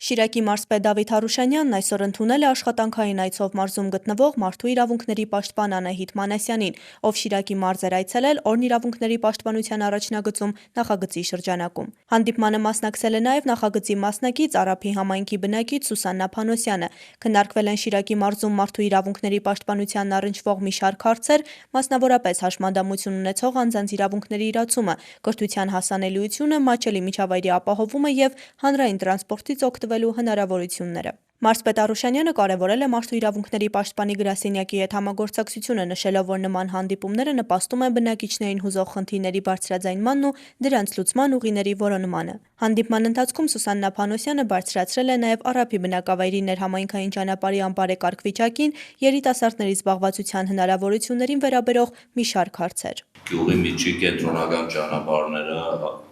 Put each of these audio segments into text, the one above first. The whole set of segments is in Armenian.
Շիրակի մարզպետ Դավիթ Հարուշանյանն այսօր ընդունել է աշխատանքային այցով մարզում գտնվող Մարդու իրավունքների պաշտպան Անահիտ Մանասյանին, ով Շիրակի մարզ էր այցելել Օրհն իրավունքների պաշտպանության առաջնագծում նախագծի շրջանակում։ Հանդիպմանը մասնակցել է նաև նախագծի մասնակից Արափի համայնքի բնակիչ Սուսաննա Փանոսյանը։ Քննարկվել են Շիրակի մարզում մարդու իրավունքների պաշտպանությանն առնչվող մի շարք հարցեր, մասնավորապես հաշմանդամություն ունեցող անձանց իրավունքների իրացումը, կրթության հասանելիությունը, մատչելի միջավայրի ապահովումը և հանրային տրանսպորտից օգտվելու հնարավորությունները։ Մարզպետ Արուշանյանը կարևորել է մարդու իրավունքների պաշտպանի գրասենյակի հետ համագործակցությունը, նշելով, որ նման հանդիպումները նպաստում են բնակիչներին հուզող խնդիրների բարձրաձայնմանն ու դրանց լուծման ուղիների որոնմանը։ Հանդիպման ընթացքում Սուսաննա Փանոսյանը բարձրացրել է նաև Արափի բնակավայրի ներհամայնքային ճանապարհի անբարեկարգ վիճակին, երիտասարդների զբաղվածության հնարավորություններին վերաբերող մի շարք հարցեր։ Գյուղի միջի կենտրոնական ճանապարհները,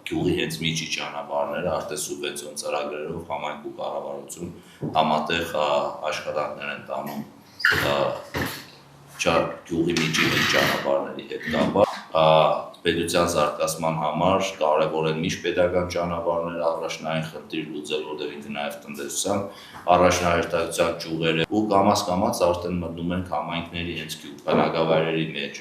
գյուղի հենց միջի ճանապարհները արդեն սուբվենցիոն ծրագրերով համայնք ու կառավարություն համատեղ աշխատանքներ են տանում գյուղի միջի ճանապարհների հետ կապված։ Պետության զարգացման համար կարևոր են միջպետական ճանապարհները, առաջնային խնդիր լուծել, որտեղ ինքը նաև տնտեսության առաջնահերթության ճյուղերը ու կամաց արդեն մտնում ենք համայնքների հենց բնակավայրերի մեջ,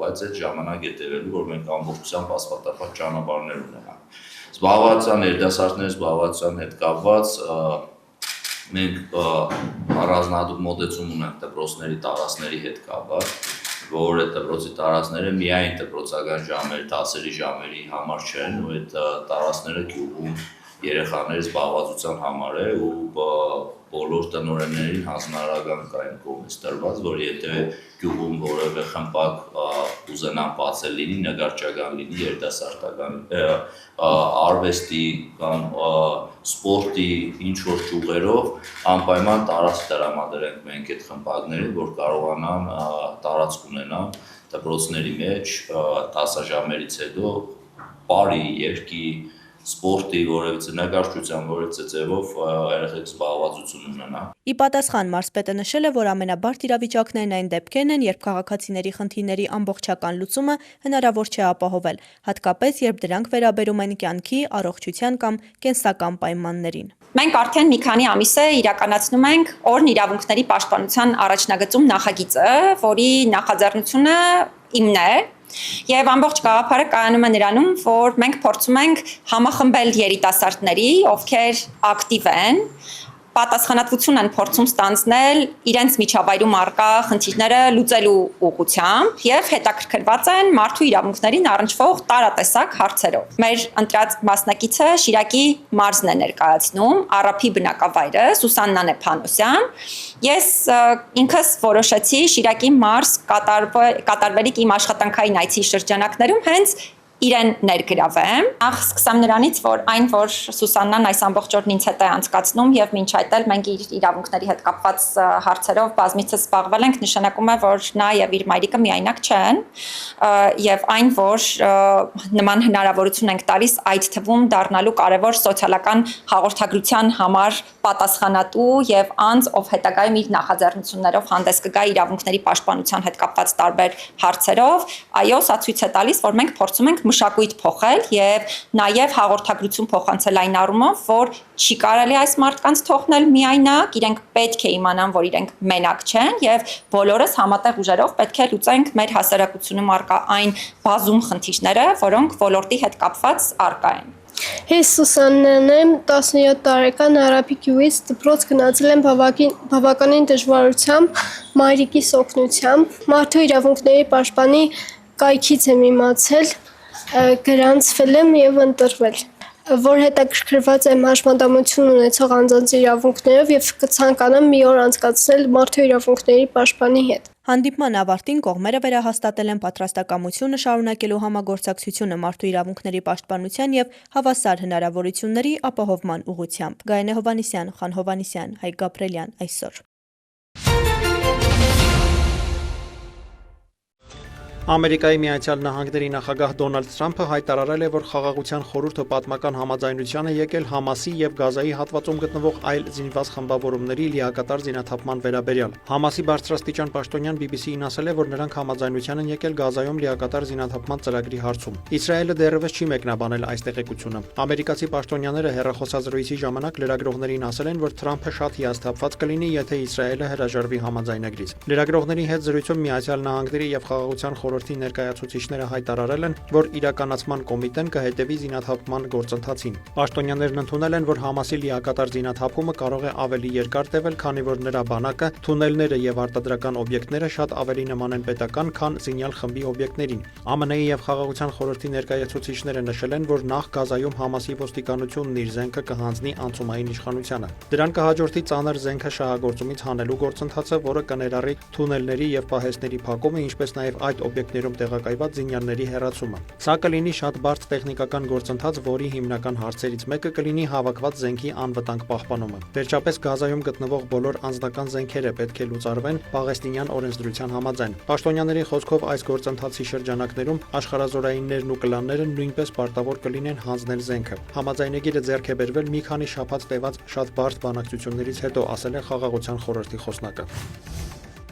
բայց այդ ժամանակ է տևելու, որ մենք ամբողջությամբ ասֆալտապատ ճանապարհներ ունենանք։ Զբաղվածության երիտասարդների զբաղվածության հետ կապված մենք առանձնահատուկ մոտեցում ունենք դպրոցների տարածքների հետ կապված, որ այդ դպրոցի տարածքները միայն դպրոցական ժամեր, դասերի ժամերի համար չեն, ու այդ տարածքները գյուղում երեխաների զբաղվածության համար է ու բոլոր տնօրեններին հանձնարարական կային կողմից տրված, որ եթե գյուղում որևէ խմբակ ուզենան բացել լինի, նկարչական լինի, երիտասարդական, արվեստի կամ սպորտի ինչ-որ ճյուղերով անպայման տարածք տրամադրենք մենք այդ խմբակներին, որ կարողանան տարածք ունենան դպրոցների մեջ դասաժամերից հետո բարի, երգի, սպորտի, որևիցե նկարչության, որևիցե ձևով երեխեք զբաղվածություն ունենան։ Ի պատասխան մարզպետը նշել է, որ ամենաբարդ իրավիճակներն այն դեպքերն են, երբ քաղաքացիների խնդիրների ամբողջական լուծումը հնարավոր չէ ապահովել, հատկապես երբ դրանք վերաբերում են կյանքի, առողջության կամ կենսական պայմաններին։ Մենք արդեն մի քանի ամիս է իրականացնում ենք Օրհն իրավունքների պաշտպանության առաջնագծում նախագիծը, որի նախաձեռնությունը իմն է, եւ ամբողջ գաղափարը կայանում է նրանում, որ մենք փորձում ենք համախմբել երիտասարդների, ովքեր ակտիվ են, պատասխանատվություն են փորձում ստանձնել իրենց միջավայրում առկա խնդիրները լուծելու ուղղությամբ եւ հետաքրքրված են մարդու իրավունքներին առնչվող տարատեսակ հարցերով։ Մեր ընտրած մասնակիցը Շիրակի մարզն է ներկայացնում, Արափի բնակավայրը, Սուսաննան Փանոսյան։ Ես ինքս որոշեցի Շիրակի մարզ կատարվելիք իմ աշխատանքային այցի շրջանակներում հենց իրեն ներգրավեմ։ Նախ սկսեմ նրանից, որ այն, որ Սուսաննան այս ամբողջ օրն ինձ հետ է անցկացնում եւ մինչ այդ էլ մենք իր իրավունքների հետ կապված հարցերով բազմիցս զբաղվել ենք, նշանակում է, որ նա եւ իր մայրիկը միայնակ չեն եւ այն, որ նման հնարավորություն ենք տալիս այդ թվում դառնալու կարևոր սոցիալական հաղորդագրության համար պատասխանատու եւ անձ, ով հետագայում իր նախաձեռնություններով հանդես կգա իրավունքների պաշտպանության հետ կապված տարբեր հարցերով, այո, սա ցույց է տալիս, որ մենք փորձում ենք մշակույթ փոխել եւ նաեւ հաղորդագրություն փոխանցել այն առումով, որ չի կարելի այս մարդկանց թողնել միայնակ, իրենք պետք է իմանան, որ իրենք մենակ չեն եւ բոլորս համատեղ ուժերով պետք է լուծենք մեր հասարակությունում առկա այն բազում խնդիրները, որոնք ոլորտի հետ կապված առկա են։ Ես Սուսաննան եմ, 17 տարեկան, Արափի գյուղից դպրոց գնացել եմ բավականին դժվարությամբ, մայրիկիս օգնությամբ, մարդու իրավունքների պաշտպանի կայքից եմ իմացել, գրանցվել եմ եւ ընտրվել, որ հետաքրքրված եմ հաշմանդամություն ունեցող անձանց իրավունքներով եւ կցանկանամ մի օր անցկացնել մարդու իրավունքների պաշտպանի հետ։ Հանդիպման ավարտին կողմերը վերահաստատել են պատրաստակամությունը շարունակելու համագործակցությունը մարդու իրավունքների պաշտպանության եւ հավասար հնարավորությունների ապահովման ուղղությամբ։ Գայանե Հովհաննիսյան, Խան Հովհաննիսյան, Հայկ Գաբրելյան, այսօր։ Ամերիկայի Միացյալ Նահանգների նախագահ Դոնալդ Թրամփը հայտարարել է, որ Խաղաղության խորհուրդը պատմական համաձայնության է եկել Համասի եւ Գազայի հատվածում գտնվող այլ զինված խմբավորումների լիակատար զինաթափման վերաբերյալ։ Համասի բարձրաստիճան պաշտոնյան BBC-ին ասել է, որ նրանք համաձայնության են եկել Գազայում լիակատար զինաթափման ծրագրի հարցում։ Իսրայելը դեռևս չի մեկնաբանել այս տեղեկությունը։ Ամերիկացի պաշտոնյաները հեռախոսազրույցի ժամանակ լրագրողներին ասել են, որ Թրամփը շատ հիասթափված կլինի, եթե Իսրայելը հրաժարվի համաձայնագրից։ Լրագրողների հետ զրույցում Միացյալ Նահանգների եւ Խաղաղության խորհրդի ներկայացուցիչները հայտարարել են, որ իրականացման կոմիտեն կհետևի զինաթափման գործընթացին։ Պաշտոնյաներն ընդունել են, որ Համասի լիակատար զինաթափումը կարող է ավելի երկար տևել, քանի որ նրա բանակը, թունելները եւ արտադրական օբյեկտները շատ ավելի նման են պետական, քան զինյալ խմբի օբյեկտներին։ ԱՄՆ-ի եւ Խաղաղության խորհրդի ներկայացուցիչները նշել են, որ նախ Գազայում Համասի ոստիկանությունն իր զենքը կհանձնի անցումային իշխանությանը։ Դրան կհաջորդի ծանր զենքը շահագործումից հանելու գործընթացը, որը կներառի թունելների եւ պահեստների փակումը, ինչպես նաեւ այդ օբյեկտներում տեղակայված զինյալների հեռացումը։ Սա կլինի շատ բարդ տեխնիկական գործընթաց, որի հիմնական հարցերից մեկը կլինի հավաքված զենքի անվտանգ պահպանումը։ Վերջապես Գազայում գտնվող բոլոր անձնական զենքերը պետք է լուծարվեն Պաղեստինյան օրենսդրության համաձայն։ Պաշտոնյաների խոսքով այս գործընթացի շրջանակներում աշխարհազորայիններն ու կլանները նույնպես պարտավոր կլինեն հանձնել զենքը։ Համաձայնագիրը ձեռք է բերվել մի քանի շաբաթ տևած շատ բարդ բանակցություններից հետո, ասել է Խաղաղության խորհրդի խոսնակը։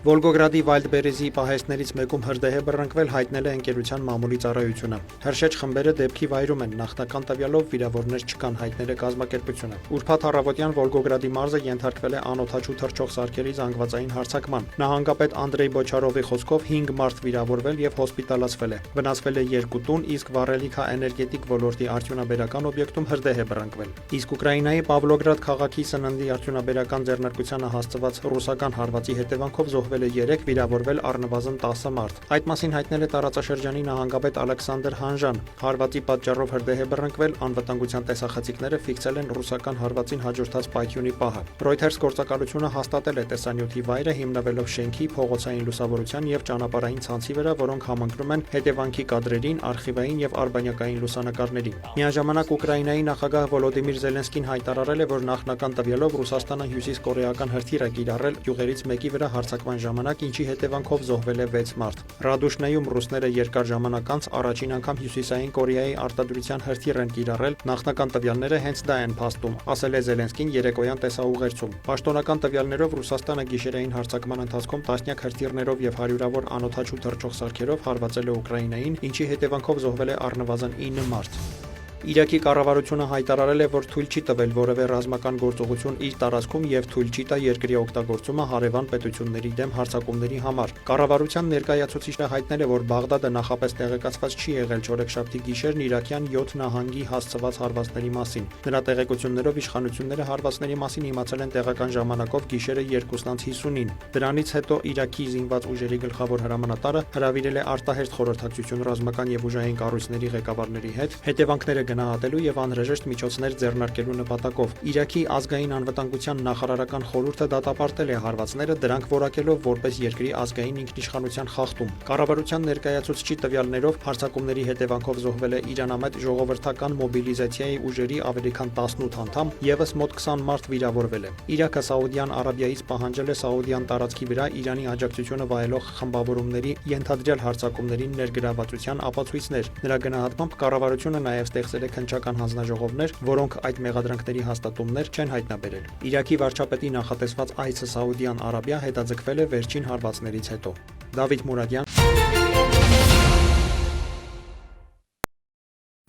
Վոլգոգրադի Վայլդբերեզի պահեստներից մեկում հրդեհ է բռնկվել, հայտնել է ընկերության մամուլի ծառայությունը։ Հրշեջ խմբերը դեպքի վայրում են, նախնական տվյալով վիրավորներ չկան, հայտնել է կազմակերպությունը։ Ուրբաթ առավոտյան Վոլգոգրադի մարզը ենթարկվել է անօդաչու թռչող սարքերի զանգվածային հարձակման։ Նահանգապետ Անդրեյ Բոչարովի խոսքով 5 մարդ վիրավորվել եւ հոսպիտալացվել է։ Վնասվել է 2 տուն, իսկ վառելիքա-էներգետիկ ոլորտի արդյունաբերական օբյեկտում հրդեհ է բռնկվել։ Իսկ Ուկրաինայի Պավլոգրադ քաղաքի սննդի արդյունաբերական ձեռնարկությանը հաստատված ռուսական հարվածի հետևանքով զոհվել է 3, վիրավորվել առնվազն 10 մարդ։ Այդ մասին հայտնել է տարածաշրջանի նահանգապետ Ալեքսանդր Հանժան։ Հարվածի պատճառով հրդեհ է բռնկվել, անվտանգության տեսախցիկները ֆիքսել են ռուսական հարվածին հաջորդած պայթյունի պահը։ Reuters գործակալությունը հաստատել է տեսանյութի վայրը, հիմնվելով շենքի, փողոցային լուսավորության եւ ճանապարհային ցանցի վրա, որոնք համընկնում են հետևանքի կադրերին, արխիվային եւ արբանյակային լուսանկարներին։ Միաժամանակ Ուկրաինայի նախագահ Վոլոդիմիր Զելենսկին հայտարարել է, որ նախնական տվյալով Ռուսաստանը հյուսիսկորեական հրթիռ է կիրառել գյուղերից մեկի վրա հարձակման ժամանակ, ինչի հետևանքով զոհվել է 6 մարդ։ Ռադուշնեյում ռուսները երկար ժամանակ անց առաջին անգամ Հյուսիսային Կորեայի արտադրության հրթիռ են կիրառել, նախնական տվյալները հենց դա են փաստում, ասել է Զելենսկին երեկոյան տեսաուղերձում։ Պաշտոնական տվյալներով Ռուսաստանը գիշերային հարձակման ընթացքում տասնյակ հրթիռներով եւ հարյուրավոր անօդաչու թռչող սարքերով հարվածել է Ուկրաինային, ինչի հետևանքով զոհվել է առնվազն 9 մարդ։ Իրաքի կառավարությունը հայտարարել է, որ թույլ չի տվել որևէ ռազմական գործողություն իր տարածքում եւ թույլ չի տա երկրի օգտագործումը հարևան պետությունների դեմ հարձակումների համար։ Կառավարության ներկայացուցիչը հայտնել է, որ Բաղդադը նախապես տեղեկացված չի եղել չորեքշաբթի գիշերն իրաքյան 7 նահանգի հասցված հարվածների մասին։ Նրա տեղեկություններով իշխանությունները հարվածների մասին իմացել են տեղական ժամանակով գիշերը 2:50-ին։ Դրանից հետո Իրաքի զինված ուժերի գլխավոր հրամանատարը հրավիրել է արտահերթ խորհրդակցություն ռազմական եւ ուժային կառույցների ղեկավարների հետ, հետևանքները գնահատելու եւ անհրաժեշտ միջոցներ ձեռնարկելու նպատակով։ Իրաքի ազգային անվտանգության նախարարական խորհուրդը դատապարտել է հարվածները, դրանք որակելով որպես երկրի ազգային ինքնիշխանության խախտում։ Կառավարության ներկայացուցչի տվյալներով հարձակումների հետևանքով զոհվել է Իրանամետ ժողովրդական մոբիլիզացիայի ուժերի ավելի քան 18 անդամ, եւս մոտ 20 մարդ վիրավորվել է։ Իրաքը Սաուդյան Արաբիայից պահանջել է Սաուդյան տարածքի վրա Իրանի աջակցությունը վայելող խմբավորումների ենթադրյալ հարձակումներին ներգրավվածության ապացույցներ։ Նրա գնահատմամբ կառավարությունը նաեւ ստեղծել է քննչական հանձնաժողովներ, որոնք այդ մեղադրանքների հաստատումներ չեն հայտնաբերել։ Իրաքի վարչապետի նախատեսված այցը Սաուդյան Արաբիա հետաձգվել է վերջին հարվածներից հետո։ Դավիթ Մուրադյան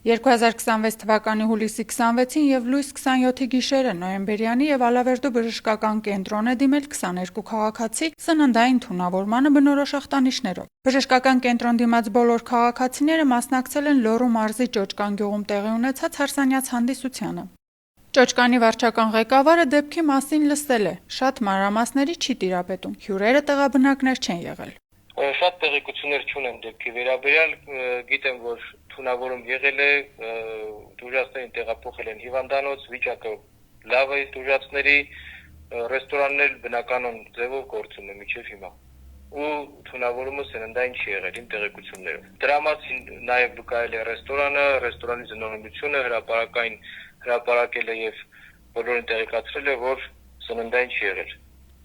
2026 թվականի հուլիսի 26-ին եւ լույս 27-ի գիշերը նոյեմբերյանի եւ Ալավերդու բժշկական կենտրոն է դիմել 22 քաղաքացի սննդային թունավորմանը բնորոշ ախտանիշներով։ Բժշկական կենտրոն դիմաց բոլոր քաղաքացիները մասնակցել են Լոռու մարզի Ճոճկան գյուղում տեղի ունեցած հարսանյաց հանդիսությանը։ Ճոճկանի վարչական ղեկավարը դեպքի մասին լսել է, շատ մանրամասների չի տիրապետում, հյուրերը տեղաբնակներ չեն եղել։ Շատ տեղեկություններ չունեմ դեպքի վերաբերյալ, գիտեմ, որ թունավորում եղել է, դուրժացներին տեղափոխել են հիվանդանոց, վիճակը լավ է դուրժացների, ռեստորաններ բնականon ձևով գործում է մինչև հիմա։ Ու թունավորումը սննդային չի եղել իմ տեղեկություններով։ Դրա մասին նաև վկայել է ռեստորանը, ռեստորանի զննողությունը հրապարակել է եւ բոլորին տեղեկացրել է, որ սննդային չի եղել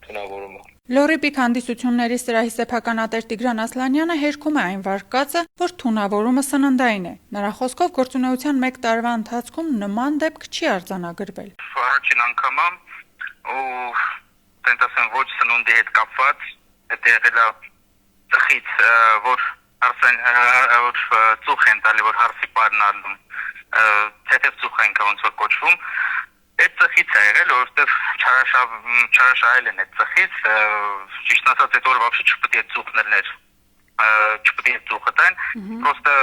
թունավորումը։ Լորիպիկ հանդիսությունների սրահի սեփականատեր Տիգրան Ասլանյանը հերքում է այն վարկածը, որ թունավորումը սննդային է։ Նրա խոսքով գործունեության 1 տարվա ընթացքում նման դեպք չի արձանագրվել։ Առաջին անգամ ու տենց ասեմ ոչ սնունդի հետ կապված դա եղել է ծխից, որ ծուխ են տալի, որ հարսի պարն ալնում, թեթև ծուխ են ոնց որ կոչվում, այդ ծխից է եղել, որովհետև չարաշահել են այդ ծխից, ճիշտ ասած այդ օրը вообще չպետք է ծուխն ելներ, չպետք է ծուխը տան, պրոստը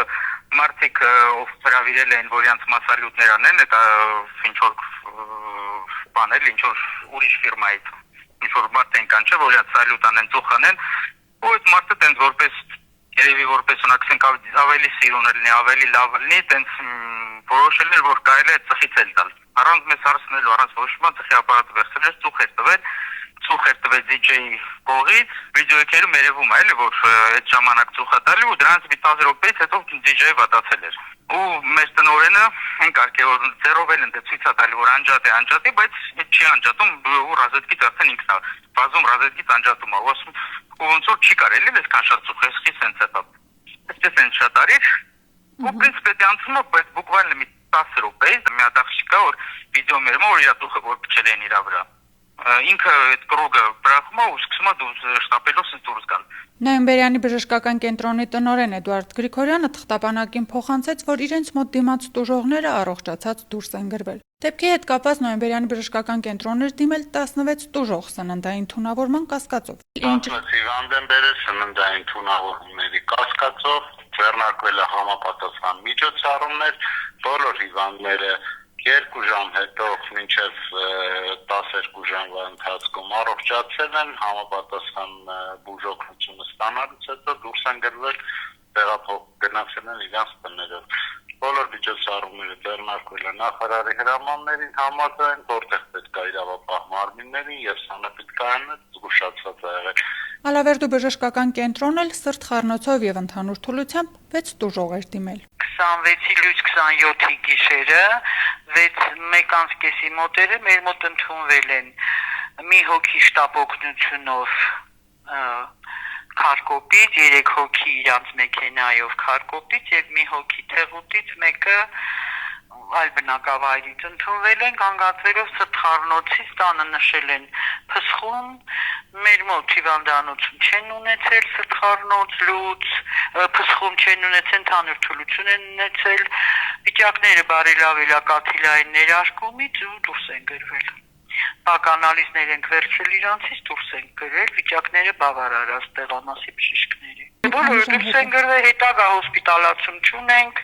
մարդիկ ով հրավիրել են, որ իրանց մասալյութներ անեն, դա ինչ որ բանել, ինչ որ ուրիշ ֆիրմայից, ինչ որ մարդ են կանչել, որ իրանց սալյութ անեն, ծուխ անեն, ու այդ մարդը տենց որպես երևի որպես ունակցենք ավելի սիրուն լինի, ավելի լավ լինի, տենց որոշել էր, որ կարելի է ծխից էլ տալ։ Առանց մեզ հարցնելու, առանց որոշման ծխի ապարատը վերցրել էր, ծուխ էր տվել DJ-ի կողից, վիդեոյերում երևում է, էլի, որ այդ ժամանակ ծուխ է տալի ու դրանից մի 10 րոպեից հետո DJ-ը վատացել էր։ Ու մեր տնօրենը հենկարկե որ ձերով էլ ընդ ցույց է տալի, որ անջատի, բայց չի անջատում, ու ռազետկից արդեն ինքն է վազում ռազետկից անջատում է, ու ասում ու ոնց որ չի կարելի այսքան շատ ծուխ էսքի սենց է տա։ Այդպես են շատ արիր, ու պրինցիպի անցումը բայց բուկվալնի մի 10 րոպեից մի հատ աղջիկա որ վիդեո մերում որ իր ծուխը որ փչել են իր վրա։ Ինքը այդ կրոգը բրախում է ու սկսում է շտապելով սենց դուրս գալ։ Նոյեմբերյանի բժշկական կենտրոնի տնօրեն Էդուարդ Գրիգորյանը թղթապանակին փոխանցեց, որ իրենց մոտ դիմաց տուժողները առողջացած դուրս են գրվել։ Դեպքի հետ կապված Նոյեմբերյանի բժշկական կենտրոնն էր դիմել 16 տուժող սննդային թունավորման կասկածով։ Հիվանդները սննդային թունավորումների կասկածով ձեռնարկվել է համապատասխան միջոցառումներ, բոլոր հիվանդները 2 ժամ հետո մինչև 12 ժամվա ընթացքում առողջացել են, համապատասխան բուժօգնությունը ստանալուց հետո դուրս են գրվել, գնացել են իրենց տներով։ Բոլոր միջոցառումները ձեռնարկվել են նախարարի հրամաններին համաձայն, որտեղ պետք է իրավապահ մարմիններին եւ սանապետկայանը զգուշացված է եղել։ Ալավերդու բժշկական կենտրոնն էլ սրտ խառնոցով եւ ընդհանուր թուլությամբ 6 տուժող էր դիմել։ 26-ի լույս 27-ի գիշերը 1:30 մոտերը մեր մոտ ընդունվել են մի հոգի շտապ օգնությունով Քարկոպից, 3 հոգի իրանց մեքենայով Քարկոպից եւ մի հոգի Թեղուտից, մեկը այլ բնակավայրից ընդունվել են, կանգնացվելով սրտխառնոցից տանը նշել են փսխում, մեր մոտ հիվանդանոցում չեն ունեցել սրտխառնոց լուծ, փսխում չեն ունեցել, ընդհանուր թուլություն են ունեցել, վիճակները բարելավելակաթիլային ներարկումից ու դուրս են գրվել։ Բականալիզներ ենք վերցրել իրանցից, դուրս են գրել, վիճակները բավարար է տեղամասի բժիշկների։ Բոլորը դուրս են գրվել, հետագա հոսպիտալացում չունենք,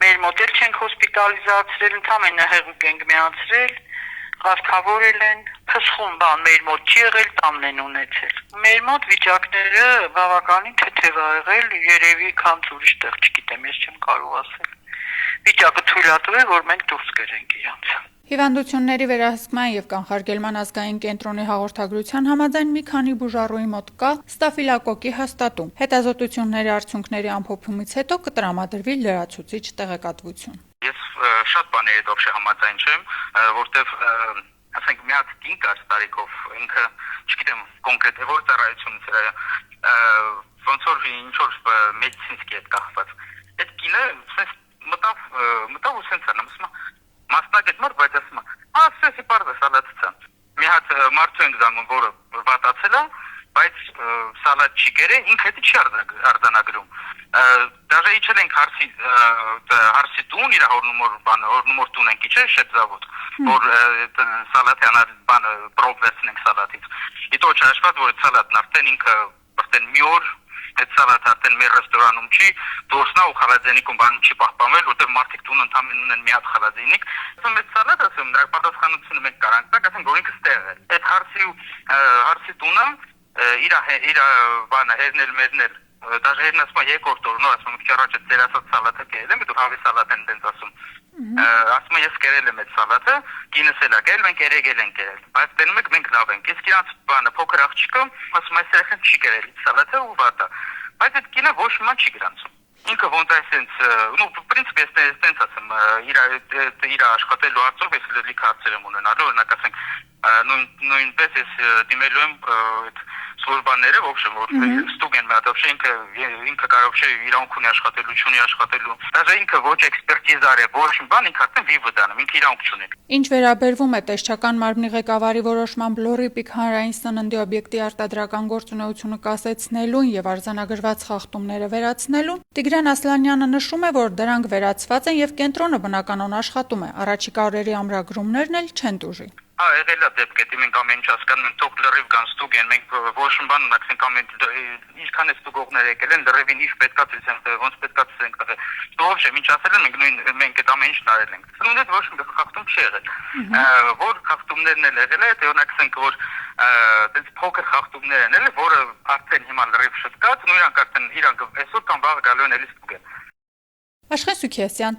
մեր մոտ էլ չենք հոսպիտալիզացրել, ընդամենը հեղուկ ենք միացրել, ղարթավորել են, փսխում բան մեր մոտ չի եղել, տանն են ունեցել։ Մեր մոտ վիճակները բավականին թեթև ա եղել, երևի քան ուրիշ տեղ, չգիտեմ, ես չեմ կարող ասել։ Վիճակը թույլատու է, որ մենք դուրս գրենք իրանց։ Հիվանդությունների վերահսկման եւ կանխարգելման ազգային կենտրոնի հաղորդագրության համաձայն մի քանի բուժառուի մոտ կա ստաֆիլոկոկի հաստատում։ Հետազոտությունների արդյունքների ամփոփումից հետո կտրամադրվի լրացուցիչ տեղեկատվություն։ Ես շատ բաների հետ вообще համաձայն չեմ, որտեվ ասենք մի հատ կին կար տարիքով, ինքը, չգիտեմ, կոնկրետ որ ծառայությունից էր, ոնց որ ինչ որ մեդիցինսկի հետ կախված։ Այդ կինը sense մտավ ու sense անցնում մասնագետ մարդ, բայց ասում է, ասես իբարը սալատցան։ Մի հատ մարդու ենք զանգում, որը վատացել է, բայց սալատ չի կերել, ինքը դա չի արձանագրում։ Դաժե իջել ենք հարսի տուն, իր հորնումոր տուն ենք իջել, շեթզավոդ, որ սալատի անար բանը պրոբ վերցնենք սալատից։ Իտո չհաշված, որ այդ սալատն արդեն ինքը արդեն մի օր այդ սալատը արդեն մեր ռեստորանում չի, դուրսնա ու խալաձենիկում բանում չի պահպանվել, որտեղ մարդիկ տուն ընդամենը ունեն մի հատ խալաձենիկ։ Ասում այդ սալատը ասում դրա պատասխանությունը մենք կարանք տակ, ասենք որ ինքը ստեղ է։ Այդ հարսի տունը իր բանը հերնել մերնել, դաժե հերն ասում է երկրորդ օրն, ասում մի քիչ առաջ ձեր ասած սալատը կերել եմ, դու հավի սալատ են դենց ասում։ Ասում ես կերել եմ այդ սալատը, կինս էլ է կերել, մենք երեգել ենք կերել, բայց տենում եք մենք լավ ենք։ Իսկ իրանց բանը փոքր աղջիկը ասում է երեխան չի կերել սալատը ու վատա, բայց այդ կինը ոչ մի չի գրանցում։ Ինքը ոնց է sense, ну, в принципе, sense ասում, իր աշխատելու հարցով ես լիք հարցեր եմ ունենալու, օրինակ ասենք, նույնպես ես դիմելու եմ այդ службաները, в общем, որ ստուգ են մատ, вообще ինքը կարող չէ իրավունք ունի աշխատելու, չունի աշխատելու։ Даже ինքը ոչ էքսպերտիզար է, ոչ բան, ինքը արդեն վիվը դառնում, ինքը իրավունք չունի։ Ինչ վերաբերվում է տեսչական մարմնի ղեկավարի որոշմամբ լոռի պիկ հանրային սննդի օբյեկտի արտադրական գործունեությունը կասեցնելուն եւ արձանագրված խախտումները վերացնելուն, Տիգրան Ասլանյանը նշում է, որ դրանք վերացված են եւ կենտրոնը բնականon աշխատում է։ Առաջիկա օրերի ամրագրումներն էլ չեն տուժի։ Եղել է դեպք, եթե մենք ամեն ինչ հասկանում ենք, թող լրիվ կան ստուգ են, մենք ոչ բան ունենք ամեն ինչքան է ստուգողներ եկել են, լրիվին ինչ պետքա ցույց ոնց պետքա ցույց տղե։ Ոչ եմ ինչ ասել են, մենք այդ ամեն ինչն արել ենք։ Սնունդը ոչ մի խախտում չի եղել։ Որ խախտումներն էլ եղել է, թե օրինակ ասենք որ այդպես փոքր խախտումներ են եղել, որը արդեն հիմա լրիվ շտկած, ու իրանք արդեն իրանք այսօր կամ վաղ գալու են էլի ստուգել։ Աշխեն Սուքիասյան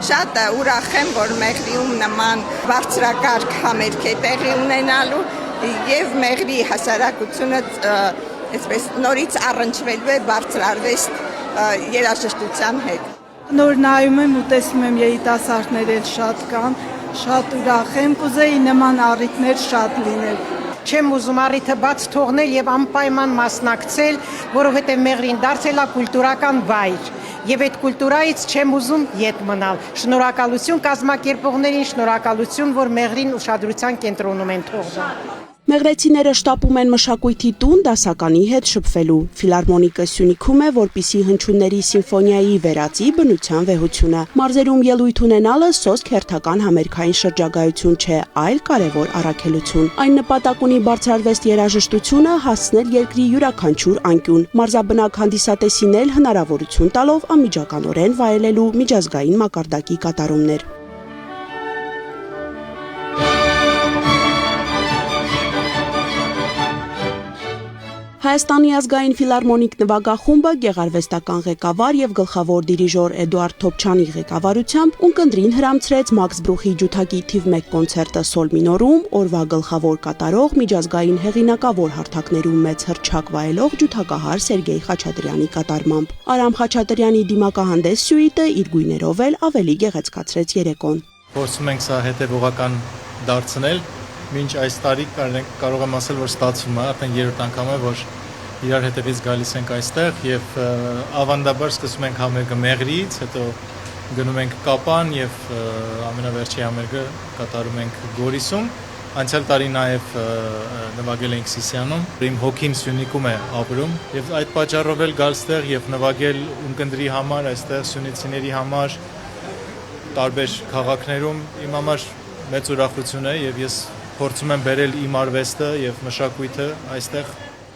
Շատ ուրախ եմ, որ Մեղրիում նման բարձրակարգ համերգ է տեղի ունենալու եւ Մեղրի հասարակությունը այսպես նորից առնչվելու է բարձրարվեստ երաժշտության հետ։ Նոր նայում եմ ու տեսնում եմ երիտասարդներ էլ շատ կան, շատ ուրախ եմ, կուզեի նման առիթներ շատ լինել։ Չեմ ուզում առիթը բաց թողնել եւ անպայման մասնակցել, որովհետեւ Մեղրին դարձել է կուլտուրական վայր։ Եվ այդ կուլտուրայից չեմ ուզում ետ մնալ։ Շնորհակալություն կազմակերպողներին, շնորհակալություն, որ Մեղրին ուշադրության կենտրոնում են թողնում։ Մեղրեցիները շտապում են մշակույթի տուն դասականի հետ շփվելու։ Ֆիլարմոնիկը Սյունիքում է, որպիսի հնչյունների սիմֆոնիայի վերածի բնության վեհությունը։ Մարզերում ելույթ ունենալը սոսկ հերթական համերգային շրջագայություն չէ, այլ կարևոր առաքելություն։ Այն նպատակ ունի բարձրարվեստ երաժշտությունը հասցնել երկրի յուրաքանչյուր անկյուն։ Մարզաբնակ հանդիսատեսին էլ հնարավորություն տալով անմիջականորեն վայելելու միջազգային մակարդակի կատարումներ։ Հայաստանի ազգային ֆիլարմոնիկ նվագախումբը գեղարվեստական ղեկավար եւ գլխավոր դիրիժոր Էդուարդ Թոփչյանի ղեկավարությամբ ունկնդրին հրամցրեց Մաքս Բրուխի ջութակի թիվ 1 կոնցերտը սոլ մինորում, օրվա գլխավոր կատարող միջազգային հեղինակավոր հարթակներում մեծ հռչակ վայելող ջութակահար Սերգեյ Խաչատրյանի կատարմամբ։ Արամ Խաչատրյանի դիմակահանդես սյուիտը իր գույներով էլ ավելի գեղեցկացրեց երեկոն։ Փորձում ենք սա հետևողական դարձնել։ Մինչ այս տարի կարող եմ ասել, որ ստացվում է, արդեն երրորդ անգամ է, որ իրար հետևից գալիս ենք այստեղ եւ ավանդաբար սկսում ենք համերգը Մեղրիից, հետո գնում ենք Կապան եւ ամենավերջի համերգը կատարում ենք Գորիսում։ Անցյալ տարի նաեւ նվագել ենք Սիսիանում, իմ հոգին Սյունիքում է ապրում եւ այդ պատճառով էլ գալ ստեղ եւ նվագել ունկնդրի համար, այստեղ սյունիցիների համար տարբեր քաղաքներում իմ համար մեծ ուրախություն է եւ ես փորձում եմ բերել իմ արվեստը եւ մշակույթը այստեղ։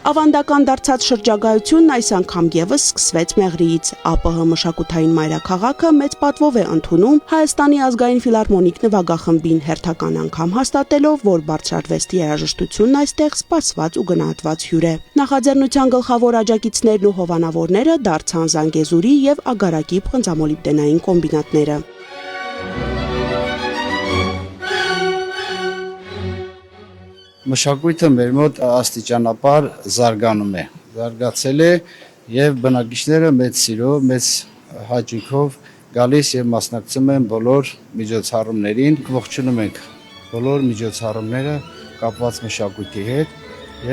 Ավանդական դարձած շրջագայությունն այս անգամ եւս սկսվեց Մեղրիից։ ԱՊՀ մշակութային մայրաքաղաքը մեծ պատվով է ընդունում Հայաստանի ազգային ֆիլարմոնիկ նվագախմբին հերթական անգամ հաստատելով, որ բարձրարվեստի երաժշտությունն այստեղ սպասված ու գնահատված հյուր է։ Նախաձեռնության գլխավոր աջակիցներն ու հովանավորները դարձան Զանգեզուրի եւ Ագարակի պղնձամոլիբդենային կոմբինատները։ Մշակույթը մեր մոտ աստիճանաբար զարգանում է, զարգացել է եւ բնակիչները մեծ սիրով, մեծ հաճույքով գալիս եւ մասնակցում են բոլոր միջոցառումներին։ Ողջունում ենք բոլոր միջոցառումները կապված մշակույթի հետ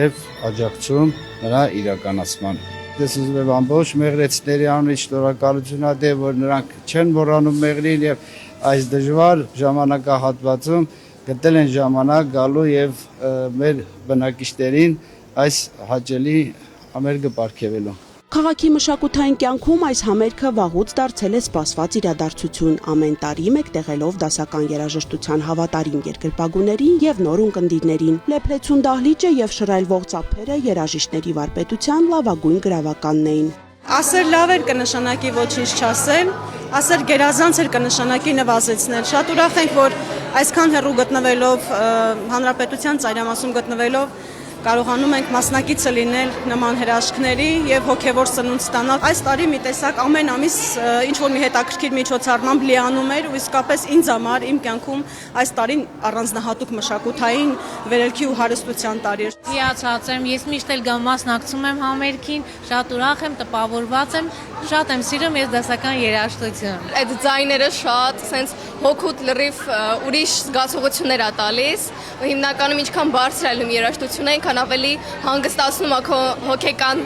եւ աջակցում նրա իրականացման։ Ես ուզում եմ ամբողջ մեղրեցիների անունից շնորհակալություն ասել, որ նրանք չեն մոռանում Մեղրին եւ այս դժվար ժամանակահատվածում գտել են ժամանակ գալու եւ մեր բնակիչներին այս հաճելի համերգը պարգևելու։ Քաղաքի մշակութային կյանքում այս համերգը վաղուց դարձել է սպասված իրադարձություն, ամեն տարի մեկտեղելով դասական երաժշտության հավատարիմ երկրպագուներին եւ նոր ունկնդիրներին։ Լեփլեցուն դահլիճը եւ շռայլվող ծափերը երաժիշտների վարպետության լավագույն գրավականն էին։ Ասել լավ էր կնշանակի ոչինչ չասել, ասել գերազանց էր կնշանակի նվազեցնել։ Շատ ուրախ ենք, որ այսքան հեռու գտնվելով, հանրապետության ծայրամասում գտնվելով, կարողանում ենք մասնակիցը լինել նման հրաշքների եւ հոգեվոր սնունդ ստանալ։ Այս տարի մի տեսակ ամեն ամիս ինչ որ մի հետաքրքիր միջոցառմամբ լիանում էր ու իսկապես ինձ համար իմ կյանքում այս տարին առանձնահատուկ մշակութային վերելքի ու հարստության տարի էր։ Հիացած եմ, ես միշտ էլ գամ մասնակցում եմ համերգին, շատ ուրախ եմ, տպավորված եմ, շատ եմ սիրում ես դասական երաժշտություն։ Այդ ձայները շատ sense հոգուտ լրիվ ուրիշ զգացողություններ ա տալիս։ Հիմնականում ինչքան բարձր է լինում երաժշտությունը, այնքան ավելի հանգստացնում է քո հոգեկան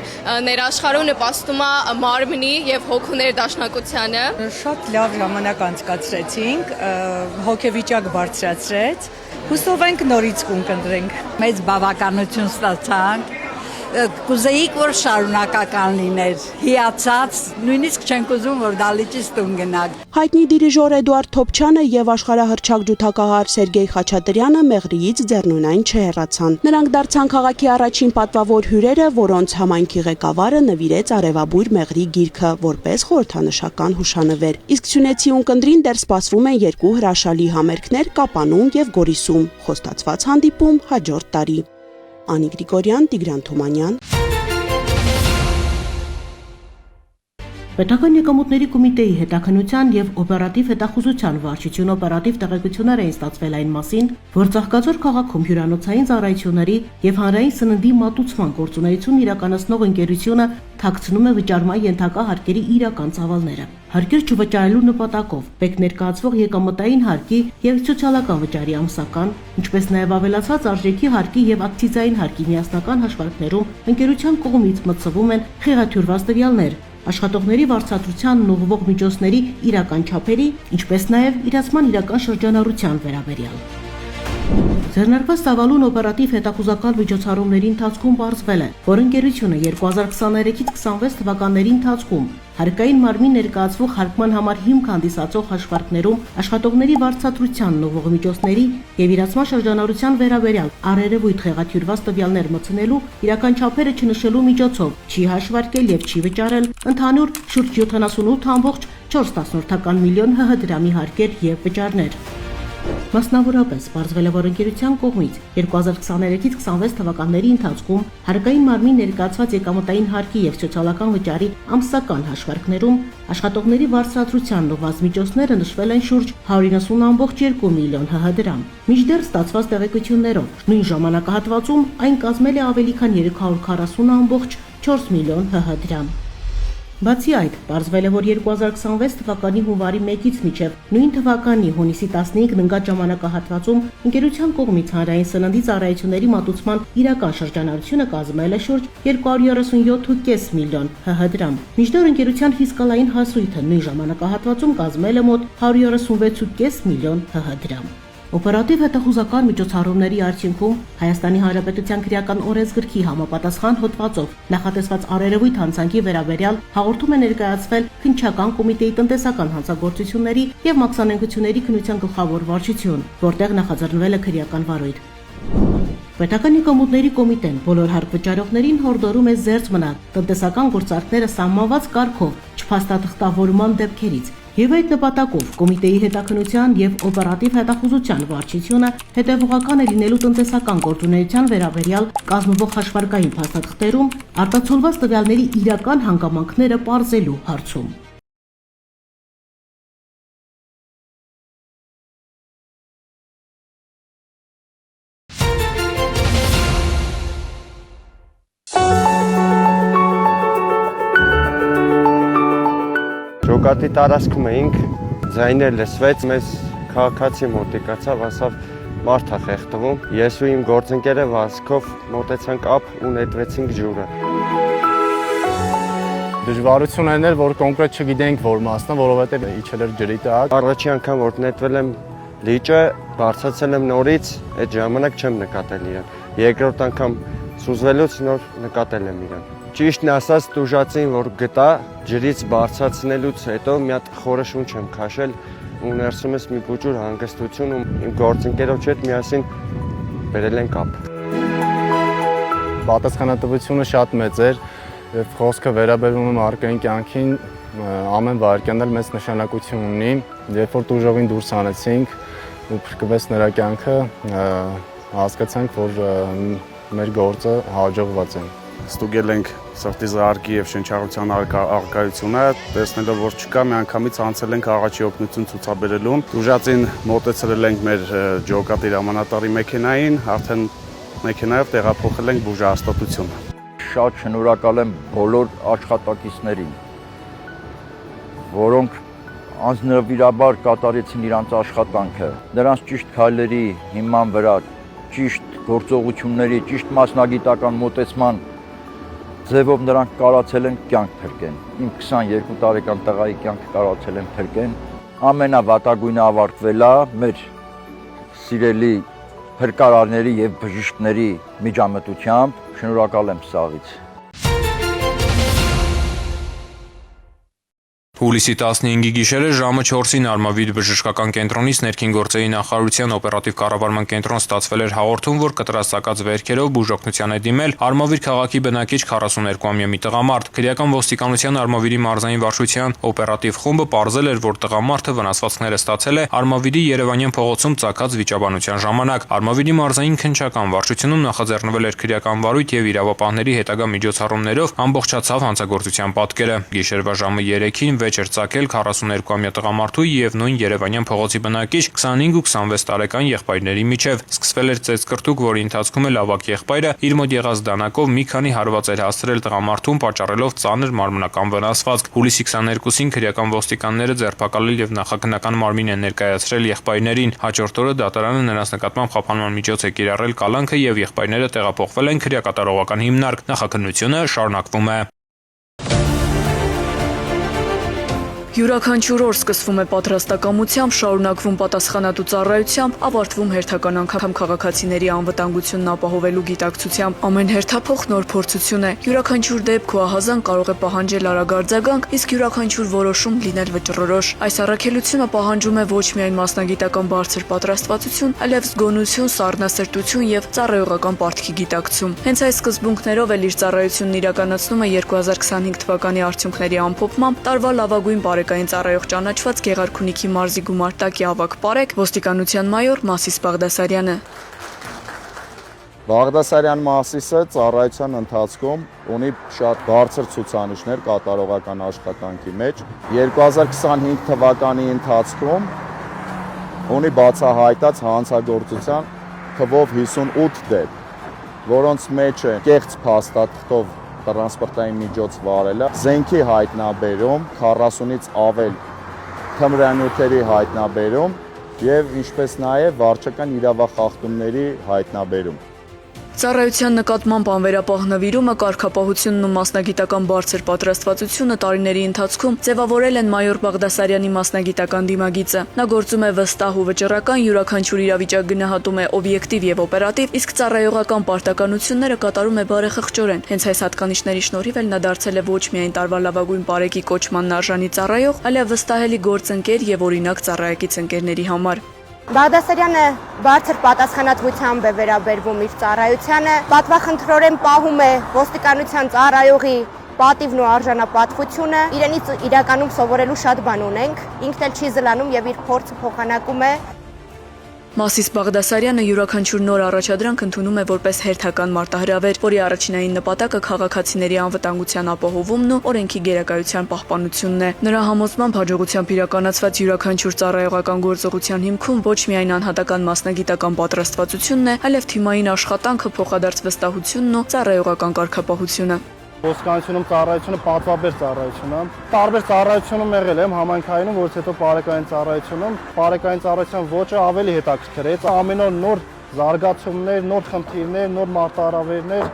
ներաշխարհը, նպաստում է մարմնի եւ հոգու ներդաշնակությանը։ Շատ լավ ժամանակ անցկացրեցինք, հոգեվիճակ բարձրացրեց։ Հուսով ենք նորից կընտրենք։ Մեծ բավականություն ստացանք։ Կուզեիք, որ շարունակական լիներ, հիացած, նույնիսկ չենք ուզում, որ դալիճից տուն գնանք։ Հայտնի դիրիժոր Էդուարդ Թոփչյանը եւ աշխարհահռչակ ջութակահար Սերգեյ Խաչատրյանը Մեղրիից ձեռնունայն չհեռացան։ Նրանք դարձան քաղաքի առաջին պատվավոր հյուրերը, որոնց համայնքի ղեկավարը նվիրեց արևաբույր Մեղրի գիրքը որպես խորհրդանշական հուշանվեր։ Իսկ Սյունեցի ունկնդրին դեռ սպասվում են երկու հրաշալի համերգներ Կապանում եւ Գորիսում։ Խոստացված հանդիպում հաջորդ տարի։ Անի Գրիգորյան, Տիգրան Թումանյան։ Պետական եկամուտների կոմիտեի հետաքննության եւ օպերատիվ հետախուզության վարչություն օպերատիվ տեղեկություններ էին ստացվել այն մասին, որ Ծաղկաձոր քաղաքում հյուրանոցային ծառայությունների եւ հանրային սննդի մատուցման գործունեություն իրականացնող ընկերությունը թաքցնում է վճարման ենթակա հարկերի իրական ծավալները։ Հարկեր չվճարելու նպատակով պետք ներկայացվող եկամտային հարկի եւ սոցիալական վճարի ամսական, ինչպես նաեւ ավելացված արժեքի հարկի եւ ակցիզային հարկի միասնական հաշվարկներում ընկերության կողմից մտցվում են խեղաթյուրված տվյալներ աշխատողների վարձատրությանն ուղղվող միջոցների իրական չափերի, ինչպես նաև իրացման իրական շրջանառության վերաբերյալ։ Ձեռնարկված ծավալուն օպերատիվ հետախուզական միջոցառումների ընթացքում պարզվել է, որ ընկերությունը 2023-ից 26 թվականների ընթացքում հարկային մարմին ներկայացվող հարկման համար հիմք հանդիսացող հաշվարկներում աշխատողների վարձատրությանն ուղղվող միջոցների եւ իրացման շրջանառության վերաբերյալ առերևույթ խեղաթյուրված տվյալներ մտցնելու իրական չափերը չնշելու միջոցով չի հաշվարկել եւ չի վճարել ընդհանուր շուրջ 78.4 միլիոն ՀՀ դրամի հարկեր եւ վճարներ։ Մասնավորապես, պարզվել է, որ ընկերության կողմից 2023-ից 26 թվականների ընթացքում հարկային մարմին ներկայացված եկամտային հարկի եւ սոցիալական վճարի ամսական հաշվարկներում աշխատողների վարձատրությանն ուղղված միջոցները նշվել են շուրջ 190.2 միլիոն ՀՀ դրամ։ Մինչդեռ ստացված տեղեկություններով նույն ժամանակահատվածում այն կազմել է ավելի քան 340.4 միլիոն ՀՀ դրամ։ Բացի այդ, պարզվել է, որ 2026 թվականի հունվարի 1-ից մինչև նույն թվականի հունիսի 15-ն ընկած ժամանակահատվածում ընկերության կողմից հանրային սննդի ծառայությունների մատուցման իրական շրջանառությունը կազմել է շուրջ 237.5 միլիոն ՀՀ դրամ։ Մինչդեռ ընկերության ֆիսկալային հասույթը նույն ժամանակահատվածում կազմել է մոտ 136.5 միլիոն ՀՀ դրամ։ Օպերատիվ հետախուզական միջոցառումների արդյունքում Հայաստանի Հանրապետության քրեական օրենսգրքի համապատասխան հոդվածով նախատեսված առերևույթ հանցանքի վերաբերյալ հաղորդում է ներկայացվել քննչական կոմիտեի տնտեսական հանցագործությունների եւ մաքսանենգությունների քննության գլխավոր վարչություն, որտեղ նախաձեռնվել է քրեական վարույթ։ Պետական եկամուտների կոմիտեն բոլոր հարկվճարողներին հորդորում է զերծ մնալ տնտեսական գործարքները սահմանված կարգով չփաստաթղթավորման դեպքերից։ Եվ այդ նպատակով կոմիտեի հետաքննության եւ օպերատիվ հետախուզության վարչությունը հետևողական է լինելու տնտեսական գործունեության վերաբերյալ կազմվող հաշվարկային փաստաթղթերում արտացոլված տվյալների իրական հանգամանքները պարզելու հարցում։ Ջոկատի տարածքում էինք, ձայներ լսվեց, մեզ քաղաքացի մոտիկացավ, ասավ մարդ է խեղդվում։ Ես ու իմ գործընկերը վազքով մոտեցանք ափ ու նետվեցինք ջուրը։ Դժվարությունն էր, որ կոնկրետ չգիտենք որ մասն է, որովհետև իջել էր ջրի տակ։ Առաջի անգամ որ նետվել եմ լիճը, բարձրացել եմ նորից, այդ ժամանակ չեմ նկատել իրան։ Երկրորդ անգամ սուզվելուց նոր նկատել եմ իրան։ Ճիշտն ասած տուժածին որ գտա ջրից բարձրացնելուց հետո մի հատ խորը շունչ եմ քաշել ու ներսում ես մի փոքր հանգստություն ու իմ գործընկերոջ հետ միասին բերել ենք ափ։ Պատասխանատվությունը շատ մեծ էր եւ խոսքը վերաբերում է արկային կյանքին, ամեն վայրկյանն էլ մեծ նշանակություն ունի։ Երբ որ տուժողին դուրս անեցինք ու փրկվեց նրա կյանքը, հասկացանք որ մեր գործը հաջողված է։ Ստուգել ենք սրտի զարկի եւ շնչառության արկայությունը, տեսնելով որ չկա, միանգամից անցել ենք առաջի օգնություն ցուցաբերելուն։ Ուժածին մոտեցրել ենք մեր ջոկատի հրամանատարի մեքենային, արդեն մեքենայով տեղափոխել ենք բուժհաստատություն։ Շատ շնորհակալ եմ բոլոր աշխատակիցներին, որոնք անձնվիրաբար կատարեցին իրենց աշխատանքը։ Նրանց ճիշտ քայլերի հիման վրա, ճիշտ գործողությունների, ճիշտ մասնագիտական մոտեցման ձևով նրանք կարողացել են կյանք փրկեն։ Իմ 22 տարեկան տղայի կյանքը կարողացել են փրկեն։ Ամենավատագույնը ավարտվել է մեր սիրելի փրկարարների եւ բժիշկների միջամտությամբ։ Շնորհակալ եմ սաղից։ Հուլիսի 15-ի գիշերը ժամը 4-ին Արմավիր բժշկական կենտրոնից ներքին գործերի նախարարության օպերատիվ կառավարման կենտրոն ստացվել էր հաղորդում, որ կտրասակած վերքերով բուժօգնության է դիմել Արմավիր քաղաքի բնակիչ 42-ամյա մի տղամարդ։ Քրեական ոստիկանության Արմավիրի մարզային վարչության օպերատիվ խումբը պարզել էր, որ տղամարդը վնասվածքները ստացել է Արմավիրի Երևանյան փողոցում ծագած վիճաբանության ժամանակ։ Արմավիրի մարզային քննչական վարչությունում նախաձեռնվել էր քրեական վարույթ եւ իրավապահների հետագա միջոցառումներով ամբողջացավ հանցագործության պատկերը։ Գիշերվա ժամը 3-ին էր ծագել 42-ամյա տղամարդու եւ նույն Երևանյան փողոցի բնակիչ 25 ու 26 տարեկան եղբայրների միջև։ Սկսվել էր ծեծկրտուկ, որի ընթացքում էլ ավագ եղբայրը իր մոտ եղած դանակով մի քանի հարված էր հասցրել տղամարդուն, պատճառելով ծանր մարմնական վնասվածք։ Հուլիսի 22-ին քրեական ոստիկանները ձերբակալել եւ նախաքննական մարմին են ներկայացրել եղբայրներին։ Հաջորդ օրը դատարանը նրանց նկատմամբ խափանման միջոց է կիրառել կալանքը եւ եղբայրները տեղափոխվել են քրեակատարողական հիմնարկ։ Նախաքննությունը շարունակվում է։ Յուրաքանչյուր օր սկսվում է պատրաստակամությամբ, շարունակվում պատասխանատու ծառայությամբ, ավարտվում հերթական անգամ քաղաքացիների անվտանգությունն ապահովելու գիտակցությամբ։ Ամեն հերթափոխ նոր փորձություն է։ Յուրաքանչյուր դեպք ու ահազանգ կարող է պահանջել արագ արձագանք, իսկ յուրաքանչյուր որոշում լինել վճռորոշ։ Այս առաքելությունը պահանջում է ոչ միայն մասնագիտական բարձր պատրաստվածություն, այլև զգոնություն, սառնասրտություն եւ ծառայողական պարտքի գիտակցում։ Հենց այս սկզբունքներով էլ իր ծառայությունն իրականացնում է 2025 թվականի արդյունքների ամփոփմամբ տարվա լավագույն բարեկային ծառայող ճանաչված Գեղարքունիքի մարզի գումարտակի ավագ պարեկ ոստիկանության մայոր Մասիս Բաղդասարյանը։ Բաղդասարյան Մասիսը ծառայության ընթացքում ունի շատ բարձր ցուցանիշներ կատարողական աշխատանքի մեջ։ 2025 թվականի ընթացքում ունի բացահայտած հանցագործության թվով 58 դեպք, որոնց մեջ է կեղծ փաստաթղթով տրանսպորտային միջոց վարելը, զենքի հայտնաբերում, 40-ից ավել թմրանյութերի հայտնաբերում եւ ինչպես նաեւ վարչական իրավախախտումների հայտնաբերում։ Ծառայության նկատմամբ անվերապահ նվիրումը, կարգապահությունն ու մասնագիտական բարձր պատրաստվածությունը տարիների ընթացքում ձևավորել են մայոր Բաղդասարյանի մասնագիտական դիմագիծը։ Նա գործում է վստահ ու վճռական, յուրաքանչյուր իրավիճակ գնահատում է օբյեկտիվ եւ օպերատիվ, իսկ ծառայողական պարտականությունները կատարում է բարեխղճորեն։ Հենց այս հատկանիշների շնորհիվ էլ նա դարձել է ոչ միայն տարվա լավագույն պարեկի կոչմանն արժանի ծառայող, այլև վստահելի գործընկեր եւ օրինակ ծառայակից ընկերների համար։ Բաղդասարյանը բարձր պատասխանատվությամբ է վերաբերվում իր ծառայությանը, պատվախնդրորեն պահում է ոստիկանության ծառայողի պատիվն ու արժանապատվությունը, իրենից իրականում սովորելու շատ բան ունենք, ինքն էլ չի զլանում եւ իր փորձը փոխանակում է։ Մասիս Բաղդասարյանը յուրաքանչյուր նոր առաջադրանք ընդունում է որպես հերթական մարտահրավեր, որի առաջնային նպատակը քաղաքացիների անվտանգության ապահովումն ու օրենքի գերակայության պահպանությունն է։ Նրա համոզմամբ հաջողությամբ իրականացված յուրաքանչյուր ծառայողական գործողության հիմքում ոչ միայն անհատական մասնագիտական պատրաստվածությունն է, այլև թիմային աշխատանքը, փոխադարձ վստահությունն ու ծառայողական կարգապահությունը։ Ոստիկանությունում ծառայությունը պատվաբեր ծառայություն է։ Տարբեր ծառայությունում եղել եմ համայնքայինում, որից հետո բարեկային ծառայությունում, բարեկային ծառայության ոճը ավելի հետաքրքիր է։ Ամեն օր նոր զարգացումներ, նոր խնդիրներ, նոր մարտահրավերներ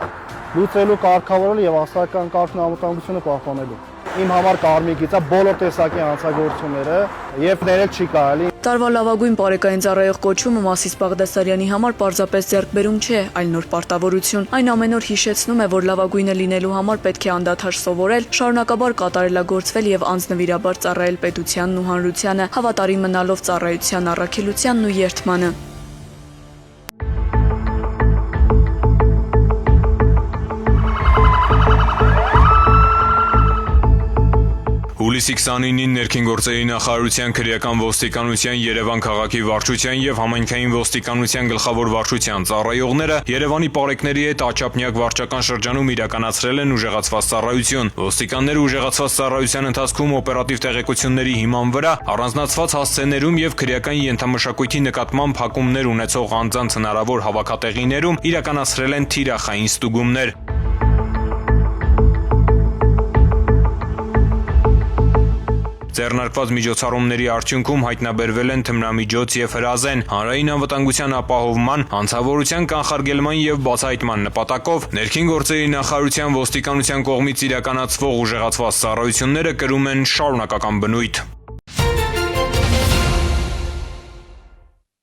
լուծելու, կարգավորելու եւ հասարակական կարգն անվտանգությունը պահպանելու։ Իմ համար կարմիր գիծ է բոլոր տեսակի հանցագործությունները եւ ներել չի կարելի։ Տարվա լավագույն բարեկային ծառայող կոչումը Մասիս Բաղդասարյանի համար պարզապես ձեռքբերում չէ, այլ նոր պարտավորություն։ Այն ամեն օր հիշեցնում է, որ լավագույնը լինելու համար պետք է անդադար սովորել, շարունակաբար կատարելագործվել եւ անձնվիրաբար ծառայել պետությանն ու հանրությանը, հավատարիմ մնալով ծառայության առաքելությանն ու երդմանը։ Հուլիսի 29-ին ներքին գործերի նախարարության, քրեական ոստիկանության, Երևան քաղաքի վարչության եւ համայնքային ոստիկանության գլխավոր վարչության ծառայողները Երևանի պարեկների հետ Աչափնյակ վարչական շրջանում իրականացրել են ուժեղացված ծառայություն։ Ոստիկանները ուժեղացված ծառայության ընթացքում օպերատիվ տեղեկությունների հիման վրա առանձնացված հասցեներում եւ քրեական ենթամշակույթի նկատմամբ հակումներ ունեցող անձանց հնարավոր հավաքատեղիներում իրականացրել են թիրախային ստուգումներ։ Ձեռնարկված միջոցառումների արդյունքում հայտնաբերվել են թմրամիջոց եւ հրազեն, հանրային անվտանգության ապահովման, հանցավորության կանխարգելման եւ բացահայտման նպատակով ներքին գործերի նախարարության ոստիկանության կողմից իրականացվող ուժեղացված ծառայությունները կրում են շարունակական բնույթ։